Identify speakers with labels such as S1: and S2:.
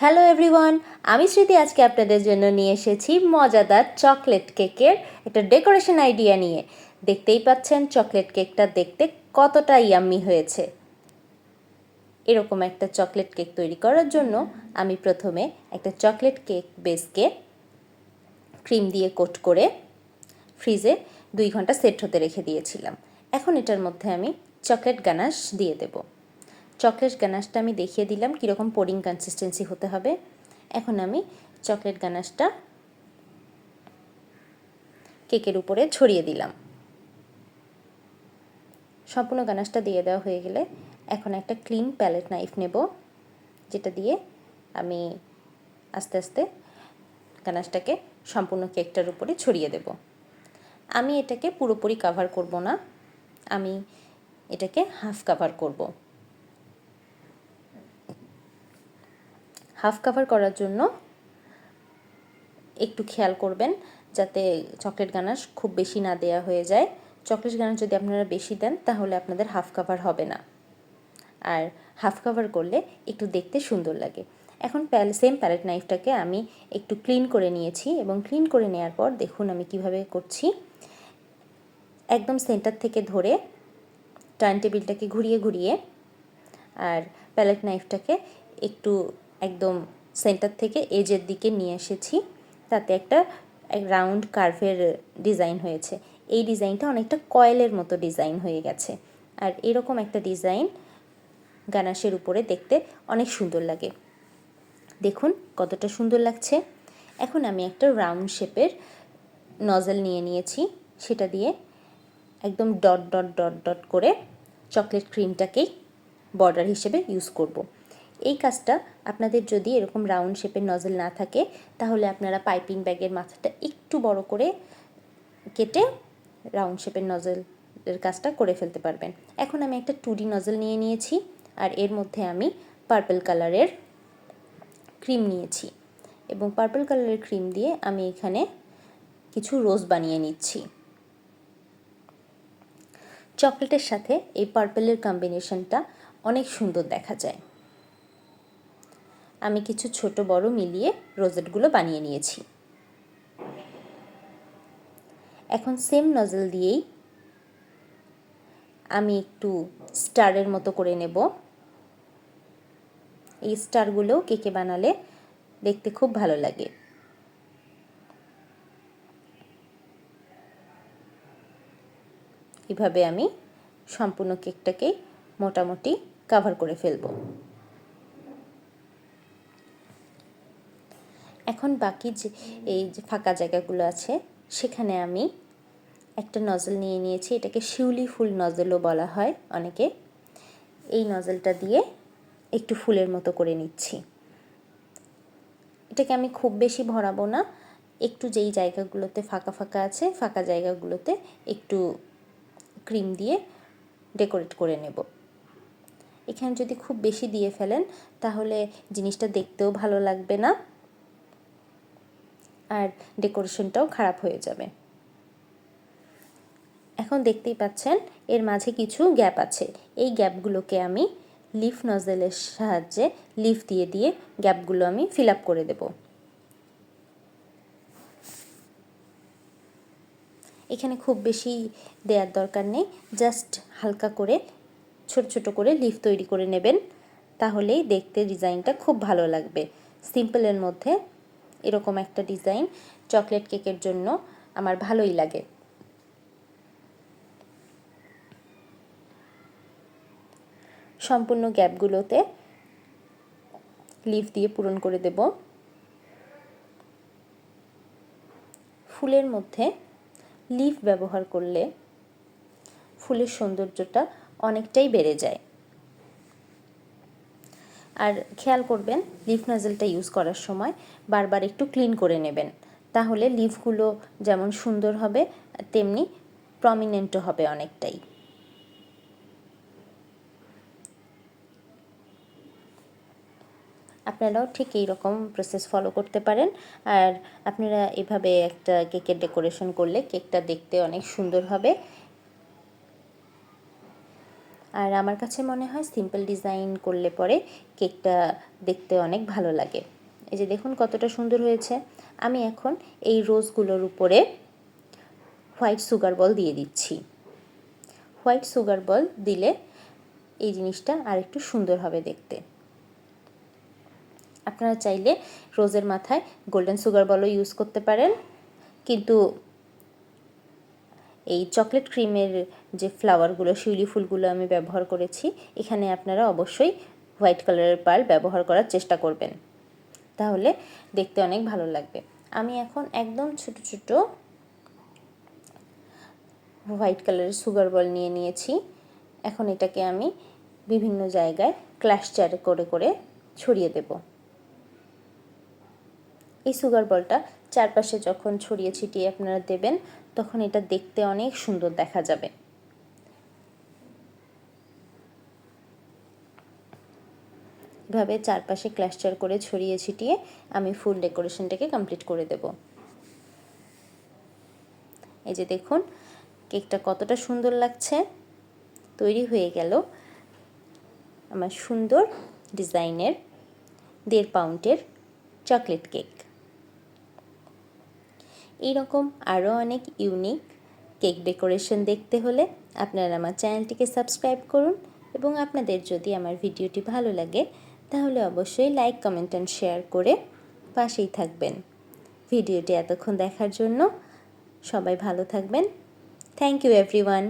S1: Hello everyone, আমি স্মৃতি আজকে আপনাদের জন্য নিয়ে এসেছি মজাদার চকলেট কেকের একটা ডেকোরেশন আইডিয়া নিয়ে। দেখতেই পাচ্ছেন চকলেট কেকটা দেখতে কতটা ইয়াম্মি হয়েছে। এরকম একটা চকলেট কেক তৈরি করার জন্য আমি প্রথমে একটা চকলেট কেক বেসকে ক্রিম দিয়ে কোট করে ফ্রিজে 2 ঘন্টা সেট হতে রেখে দিয়েছিলাম। এখন এটার মধ্যে আমি চকলেট গানাশ দিয়ে দেব। চকলেট গানাশটা আমি দেখিয়ে দিলাম কীরকম পোডিং কনসিস্টেন্সি হতে হবে। এখন আমি চকলেট গানাশটা কেকের উপরে ছড়িয়ে দিলাম। সম্পূর্ণ গানাশটা দিয়ে দেওয়া হয়ে গেলে এখন একটা ক্লিন প্যালেট নাইফ নেব, যেটা দিয়ে আমি আস্তে আস্তে গানাশটাকে সম্পূর্ণ কেকটার উপরে ছড়িয়ে দেব। আমি এটাকে পুরোপুরি কাভার করব না, আমি এটাকে হাফ কাভার করব। হাফ কাভার করার জন্য একটু খেয়াল করবেন যাতে চকলেট গানাশ খুব বেশি না দেয়া হয়ে যায়। চকলেট গানাশ যদি আপনারা বেশি দেন তাহলে আপনাদের হাফ কাভার হবে না, আর হাফ কাভার করলে একটু দেখতে সুন্দর লাগে। এখন সেম প্যালেট নাইফটাকে আমি একটু ক্লিন করে নিয়েছি এবং ক্লিন করে নেওয়ার পর দেখুন আমি কিভাবে করছি। একদম সেন্টার থেকে ধরে টার্ন টেবিলটাকে ঘুরিয়ে ঘুরিয়ে আর প্যালেট নাইফটাকে একটু একদম সেন্টার থেকে এজের দিকে নিয়ে এসেছি, তাতে একটা রাউন্ড কার্ভের ডিজাইন হয়েছে। এই ডিজাইনটা অনেকটা কয়েলের মতো ডিজাইন হয়ে গেছে, আর এরকম একটা ডিজাইন গানাশের উপরে দেখতে অনেক সুন্দর লাগে। দেখুন কতটা সুন্দর লাগছে। এখন আমি একটা রাউন্ড শেপের নজল নিয়ে নিয়েছি, সেটা দিয়ে একদম ডট ডট ডট ডট করে চকলেট ক্রিমটাকেই বর্ডার হিসেবে ইউজ করব। এই কাজটা আপনাদের যদি এরকম রাউন্ড শেপের নজল না থাকে তাহলে আপনারা পাইপিং ব্যাগের মাথাটা একটু বড় করে কেটে রাউন্ড শেপের নজলের কাজটা করে ফেলতে পারবেন। এখন আমি একটা 2D নজল নিয়ে নিয়েছি, আর এর মধ্যে আমি পার্পল কালারের ক্রিম নিয়েছি এবং পার্পল কালারের ক্রিম দিয়ে আমি এখানে কিছু রোজ বানিয়ে নিচ্ছি। চকলেটের সাথে এই পার্পলের কম্বিনেশনটা অনেক সুন্দর দেখা যায়। আমি কিছু ছোট বড় মিলিয়ে রোজেটগুলো বানিয়ে নিয়েছি। এখন সেম নজল দিয়েই আমি একটু স্টারের মতো করে নেব। এই স্টারগুলো কেকে বানালে দেখতে খুব ভালো লাগে। এভাবে আমি সম্পূর্ণ কেকটাকে মোটামুটি কভার করে ফেলব। এখন বাকি এই যে ফাঁকা জায়গাগুলো আছে সেখানে আমি একটা নজল নিয়ে নিয়েছি, এটাকে শিউলি ফুল নজলও বলা হয় অনেকে। এই নজলটা দিয়ে একটু ফুলের মতো করে নিচ্ছি। এটাকে আমি খুব বেশি ভরাবো না, একটু যেই জায়গাগুলোতে ফাঁকা ফাঁকা আছে ফাঁকা জায়গাগুলোতে একটু ক্রিম দিয়ে ডেকোরেট করে নেব। এখানে যদি খুব বেশি দিয়ে ফেলেন তাহলে জিনিসটা দেখতেও ভালো লাগবে না, আর ডেকোরেশনটাও খারাপ হয়ে যাবে। এখন দেখতেই পাচ্ছেন এর মাঝে কিছু গ্যাপ আছে, এই গ্যাপগুলোকে আমি লিফ নজলের সাহায্যে লিফ দিয়ে দিয়ে গ্যাপগুলো আমি ফিল আপ করে দেব। এখানে খুব বেশি দেওয়ার দরকার নেই, জাস্ট হালকা করে ছোট ছোট করে লিফ তৈরি করে নেবেন, তাহলেই দেখতে ডিজাইনটা খুব ভালো লাগবে। সিম্পলের মধ্যে এরকম একটা ডিজাইন চকলেট কেকের জন্য আমার ভালোই লাগে। সম্পূর্ণ গ্যাপগুলোতে লিফ দিয়ে পূরণ করে দেব। ফুলের মধ্যে লিফ ব্যবহার করলে ফুলের সৌন্দর্যটা অনেকটাই বেড়ে যায়। আর খেয়াল করবেন লিফ নজলটা ইউজ করার সময় বারবার একটু ক্লিন করে নেবেন, তাহলে লিফগুলো যেমন সুন্দর হবে তেমনি প্রমিনেন্টও হবে অনেকটাই। আপনারাও ঠিক এই রকম প্রসেস ফলো করতে পারেন, আর আপনারা এভাবে একটা কেকের ডেকোরেশন করলে কেকটা দেখতে অনেক সুন্দর হবে। আর আমার কাছে মনে হয় সিম্পল ডিজাইন করলে পরে কেকটা দেখতে অনেক ভালো লাগে। এই যে দেখুন কতটা সুন্দর হয়েছে। আমি এখন এই রোজগুলোর উপরে হোয়াইট সুগার বল দিয়ে দিচ্ছি। হোয়াইট সুগার বল দিলে এই জিনিসটা আরেকটু সুন্দর হবে দেখতে। আপনারা চাইলে রোজের মাথায় গোল্ডেন সুগার বলও ইউজ করতে পারেন, কিন্তু এই চকলেট ক্রিমের যে ফ্লাওয়ারগুলো, শিউলি ফুলগুলো আমি ব্যবহার করেছি, এখানে আপনারা অবশ্যই হোয়াইট কালারের পার্ল ব্যবহার করার চেষ্টা করবেন, তাহলে দেখতে অনেক ভালো লাগবে। আমি এখন একদম ছোট ছোট হোয়াইট কালারের সুগার বল নিয়ে নিয়েছি। এখন এটাকে আমি বিভিন্ন জায়গায় ক্লাস্টার করে করে ছড়িয়ে দেব। এই সুগার বলটা চারপাশে যখন ছড়িয়ে ছিটিয়ে আপনারা দেবেন, তখন এটা দেখতে অনেক সুন্দর দেখা যাবে। এভাবে চারপাশে ক্লাস্টার করে ছড়িয়ে ছিটিয়ে আমি ফুল ডেকোরেশনটাকে কমপ্লিট করে দেব। এই যে দেখুন কেকটা কতটা সুন্দর লাগছে। তৈরি হয়ে গেল আমার সুন্দর ডিজাইনের 1.5 পাউন্ডের চকলেট কেক। এইরকম আরও অনেক ইউনিক কেক ডেকোরেশন দেখতে হলে আপনারা আমার চ্যানেলটিকে সাবস্ক্রাইব করুন, এবং আপনাদের যদি আমার ভিডিওটি ভালো লাগে তাহলে অবশ্যই লাইক, কমেন্ট অ্যান্ড শেয়ার করে পাশেই থাকবেন। ভিডিওটি এতক্ষণ দেখার জন্য সবাই ভালো থাকবেন। Thank you everyone.